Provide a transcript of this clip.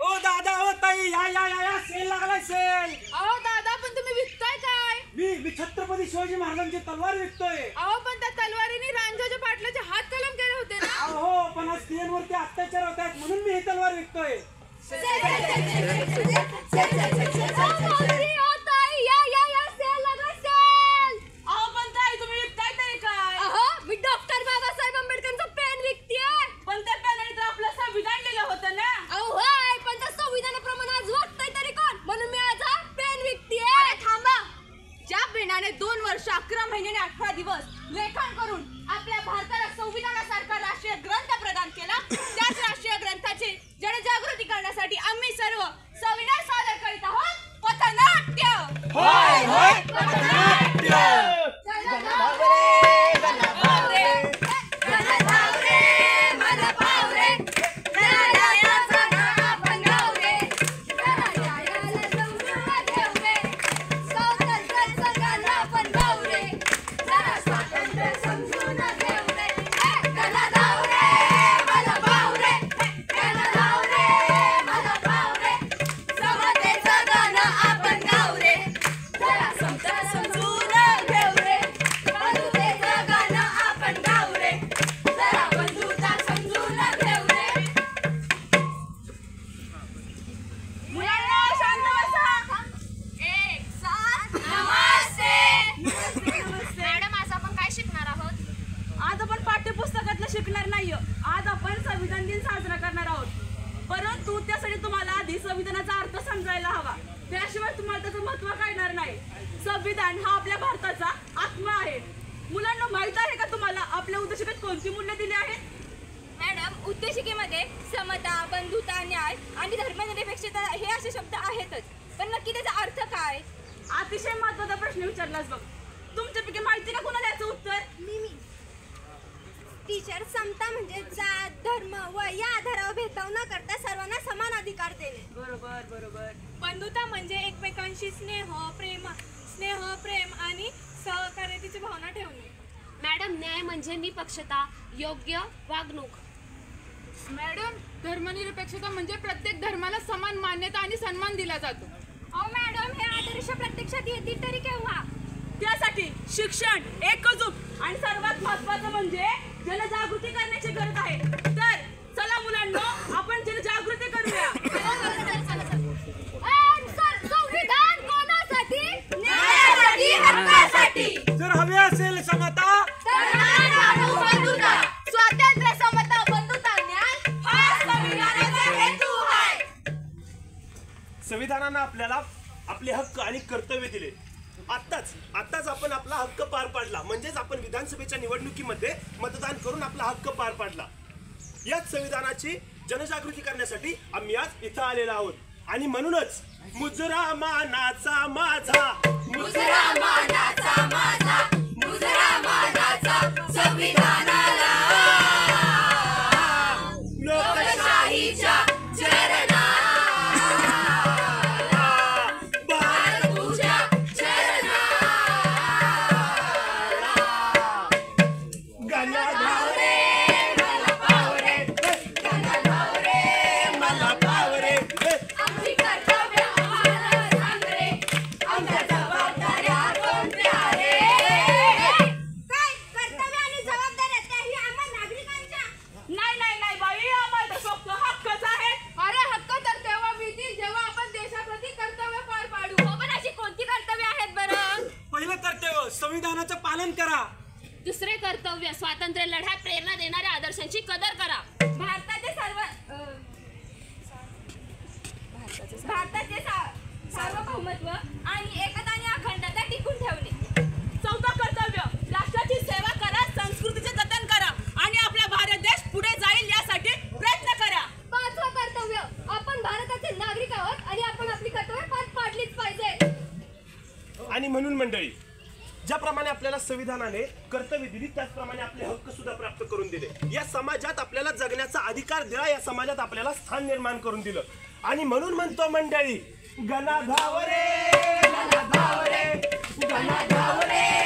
ओ दादा ओ ताई या सेल लागलाय सेल. अहो दादा पण तुम्ही विकताय काय? मी छत्रपती शिवाजी महाराजांची तलवार विकतोय. अहो पण त्या तलवारीने रांझाच्या पाटलाचे हात कलम केले होते ना. अहो पण आज स्त्रियांवरती अत्याचार होत आहेत म्हणून मी ही तलवार विकतोय. मी डॉक्टर बाबासाहेब आंबेडकरांचं पेन विकतेय. पण त्या पेनाने तर आपलं संविधान लिहिलं होतं ना. अहो होय पण त्या संविधानाप्रमाणे आज वागतंय तरी कोण म्हणून मी आज हा पेन विकतेय. थांबा. ज्या पेनाने 2 वर्ष 11 महिने आणि 18 दिवस लेखन करून आपल्या भारताला संविधानासारखा राष्ट्रीय ग्रंथ प्रदान केला, त्याच राष्ट्रीय ग्रंथाची जनजागृती करण्यासाठी आम्ही सर्व संविधान सादर करीत आहोत. पथनाट्य. होय होय पथनाट्य. शिकणार नाही. आज आपण संविधान दिन साजरा करणार आहोत, परंतु त्यासाठी तुम्हाला आधी संविधानाचा अर्थ समजायला हवा. त्याशिवाय तुम्हाला त्याचं महत्त्व कळणार नाही. संविधान हा आपल्या भारताचा आत्मा आहे. मुलांना माहित आहे का तुम्हाला आपल्या उद्देशिकेत कोणती मूल्य दिली आहेत? मॅडम उद्देशिकेमध्ये समता, बंधुता, न्याय आणि धर्मनिरपेक्षता हे असे शब्द आहेतच, पण नक्की त्याचा अर्थ काय? अतिशय महत्त्वाचा प्रश्न विचारलास बघ. तुमच्यापैकी माहिती का कोणाला याचं उत्तर? मी टीचर, समता म्हणजे जात, धर्म, वय या आधारावर भेदभाव न करता सर्वांना समान अधिकार देणे. बरोबर बरोबर. बंधुता म्हणजे एकमेकांशी स्नेह प्रेम आणि सहकार्याची भावना ठेवणे. मॅडम न्याय म्हणजे निपक्षता, योग्य वागणूक. मॅडम धर्मनिरपेक्षता म्हणजे प्रत्येक धर्माला समान मान्यता आणि सन्मान दिला जातो. अहो मॅडम हे आदर्श प्रत्यक्षात येतील तरी केव्हा? त्यासाठी शिक्षण, एकजूट आणि सर्वात महत्त्वाचं म्हणजे जनजागृती करण्याची गरज आहे. तर चला मुलांनो, आपण जनजागृती करूया. संविधान कोणासाठी? न्यायासाठी, हक्कासाठी. जर हवे असेल समता, स्वातंत्र्य, समता, बंधुता, न्याय हा संविधानाचा हेतू आहे. संविधानानं आपल्याला आपले हक्क आणि कर्तव्य दिले. आत्ताच आपण आपला हक्क पार पाडला, म्हणजेच आपण विधानसभेच्या निवडणुकीमध्ये मतदान करून आपला हक्क पार पाडला. याच संविधानाची जनजागृती करण्यासाठी आम्ही आज इथं आलेलो आहोत. आणि म्हणूनच मुजरा मानाचा माझा, मुजरा मानाचा माझा, मुजरा मानाचा संविधानाला, लोकशाहीच्या चरणाला, भारत तुझ्या चरणाला. गणा धाव रे मला पाव रे, गणा धाव रे मला पाव रे. आमची कर्तव्य आम्हाला सांग रे, आमच्या जबाबदाऱ्या कोणत्या रे? काय कर्तव्य आणि जबाबदाऱ्या त्याही आम्हा नागरिकांच्या? नाही बाई, आम्हाला तर फक्त हक्कच आहे. अरे हक्क तर तेव्हा मिळतील जेव्हा आपण देशाप्रती कर्तव्य पार पाडू. हो पण अशी कोणती कर्तव्य आहेत बरं? पहिलं कर्तव्य संविधानाचं पालन करा. दुसरे कर्तव्य स्वातंत्र्य लढ्यात प्रेरणा देणाऱ्या आदर्शांची कदर करा. भारताचे सार्वभौमत्व आणि एकता आणि अखंडता टिकून ठेवणे. चौथं कर्तव्य राष्ट्राची सेवा करा, संस्कृतीचे जतन करा आणि आपला भारत देश पुढे जाईल यासाठी प्रयत्न करा. पाचवं कर्तव्य आपण भारताचे नागरिक आहोत आणि आपण आपली कर्तव्य पार पाडलीच पाहिजे. आणि म्हणून मंडळी, ज्याप्रमाणे आपल्याला संविधानाने कर्तव्य दिली त्याचप्रमाणे आपले हक्क सुद्धा प्राप्त करून दिले. या समाजात आपल्याला जगण्याचा अधिकार दिला, या समाजात आपल्याला स्थान निर्माण करून दिलं. आणि म्हणून म्हणतो मंडळी, गणा धाव रे, गणा धाव रे, गणा धाव रे.